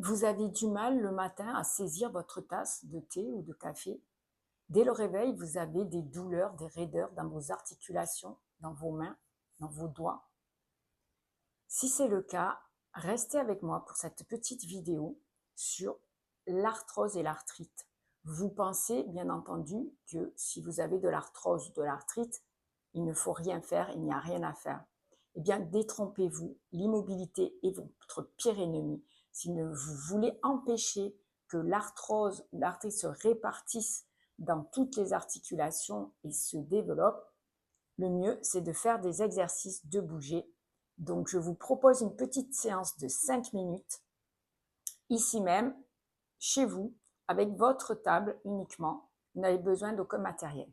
Vous avez du mal le matin à saisir votre tasse de thé ou de café. Dès le réveil, vous avez des douleurs, des raideurs dans vos articulations, dans vos mains, dans vos doigts. Si c'est le cas, restez avec moi pour cette petite vidéo sur l'arthrose et l'arthrite. Vous pensez bien entendu que si vous avez de l'arthrose ou de l'arthrite, il ne faut rien faire, il n'y a rien à faire. Eh bien, détrompez-vous, l'immobilité est votre pire ennemi. Si vous voulez empêcher que l'arthrose ou l'arthrite se répartissent dans toutes les articulations et se développent, le mieux, c'est de faire des exercices, de bouger. Donc, je vous propose une petite séance de 5 minutes, ici même, chez vous, avec votre table uniquement. Vous n'avez besoin d'aucun matériel.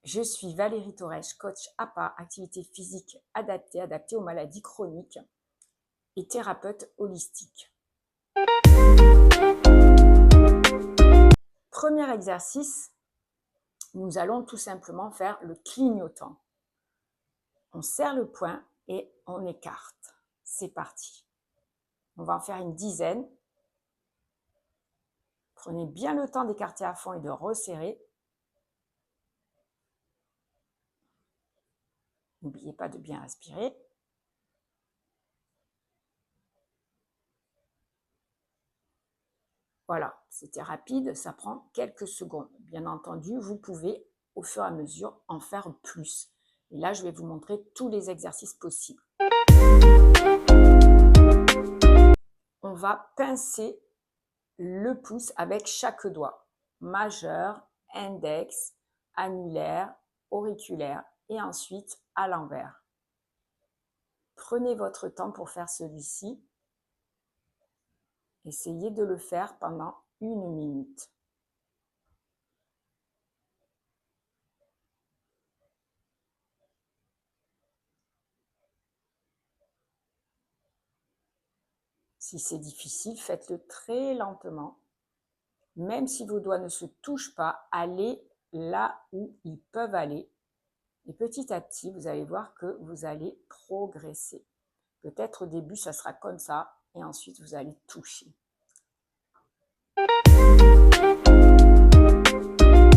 Je suis Valérie Torèche, coach APA, activité physique adaptée aux maladies chroniques et thérapeute holistique. Premier exercice, nous allons tout simplement faire le clignotant. On serre le poing et on écarte. C'est parti. On va en faire une dizaine. Prenez bien le temps d'écarter à fond et de resserrer. N'oubliez pas de bien respirer. Voilà, c'était rapide, ça prend quelques secondes. Bien entendu, vous pouvez au fur et à mesure en faire plus. Et là, je vais vous montrer tous les exercices possibles. On va pincer le pouce avec chaque doigt. Majeur, index, annulaire, auriculaire et ensuite à l'envers. Prenez votre temps pour faire celui-ci. Essayez de le faire pendant 1 minute. Si c'est difficile, faites-le très lentement. Même si vos doigts ne se touchent pas, allez là où ils peuvent aller. Et petit à petit, vous allez voir que vous allez progresser. Peut-être au début, ça sera comme ça, et ensuite, vous allez toucher. On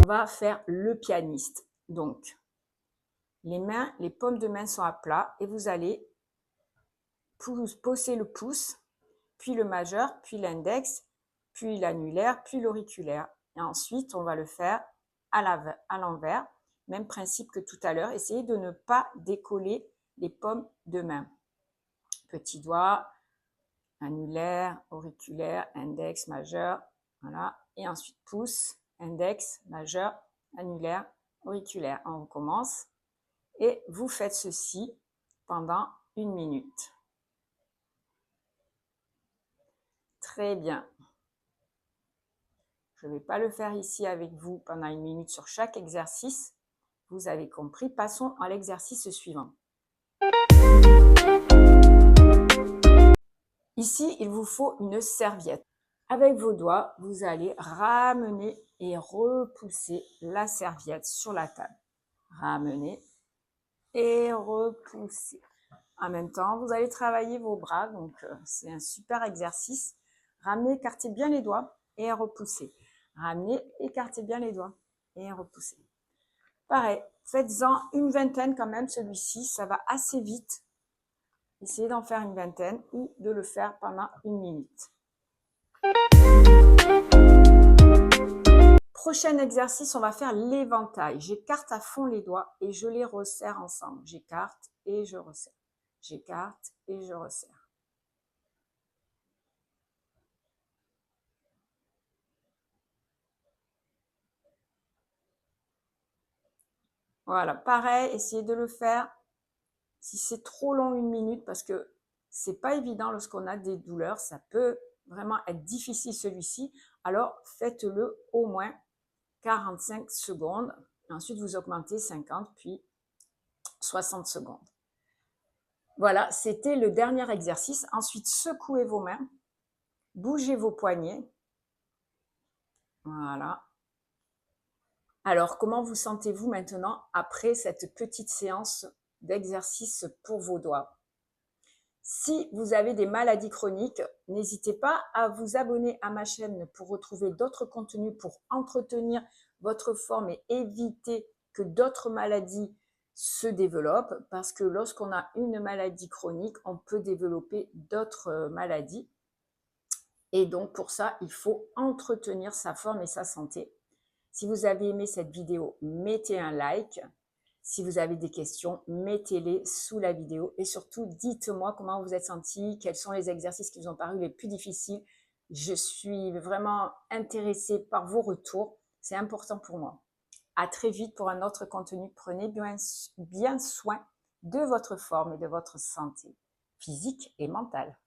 va faire le pianiste. Donc, les paumes de main sont à plat, et vous allez poser le pouce, puis le majeur, puis l'index, puis l'annulaire, puis l'auriculaire. Et ensuite, on va le faire à l'envers. Même principe que tout à l'heure. Essayez de ne pas décoller les paumes de main. Petit doigt, annulaire, auriculaire, index, majeur. Voilà. Et ensuite, pouce, index, majeur, annulaire, auriculaire. On recommence. Et vous faites ceci pendant 1 minute. Très bien. Je ne vais pas le faire ici avec vous pendant 1 minute sur chaque exercice. Vous avez compris. Passons à l'exercice suivant. Ici, il vous faut une serviette. Avec vos doigts, vous allez ramener et repousser la serviette sur la table. Ramener et repousser. En même temps, vous allez travailler vos bras, donc c'est un super exercice. Ramenez, écartez bien les doigts et repoussez. Ramenez, écartez bien les doigts et repoussez. Pareil, faites-en une vingtaine quand même, celui-ci, ça va assez vite. Essayez d'en faire une vingtaine ou de le faire pendant 1 minute. Prochain exercice, on va faire l'éventail. J'écarte à fond les doigts et je les resserre ensemble. J'écarte et je resserre. J'écarte et je resserre. Voilà, pareil, essayez de le faire. Si c'est trop long, 1 minute, parce que c'est pas évident lorsqu'on a des douleurs, ça peut vraiment être difficile celui-ci, alors faites-le au moins 45 secondes. Ensuite, vous augmentez 50, puis 60 secondes. Voilà, c'était le dernier exercice. Ensuite, secouez vos mains, bougez vos poignets. Voilà. Alors, comment vous sentez-vous maintenant après cette petite séance d'exercice pour vos doigts? Si vous avez des maladies chroniques, n'hésitez pas à vous abonner à ma chaîne pour retrouver d'autres contenus pour entretenir votre forme et éviter que d'autres maladies se développent, parce que lorsqu'on a une maladie chronique, on peut développer d'autres maladies. Et donc pour ça, il faut entretenir sa forme et sa santé. Si vous avez aimé cette vidéo, mettez un like. Si vous avez des questions, mettez-les sous la vidéo. Et surtout, dites-moi comment vous êtes senti, quels sont les exercices qui vous ont paru les plus difficiles. Je suis vraiment intéressée par vos retours. C'est important pour moi. À très vite pour un autre contenu. Prenez bien soin de votre forme et de votre santé physique et mentale.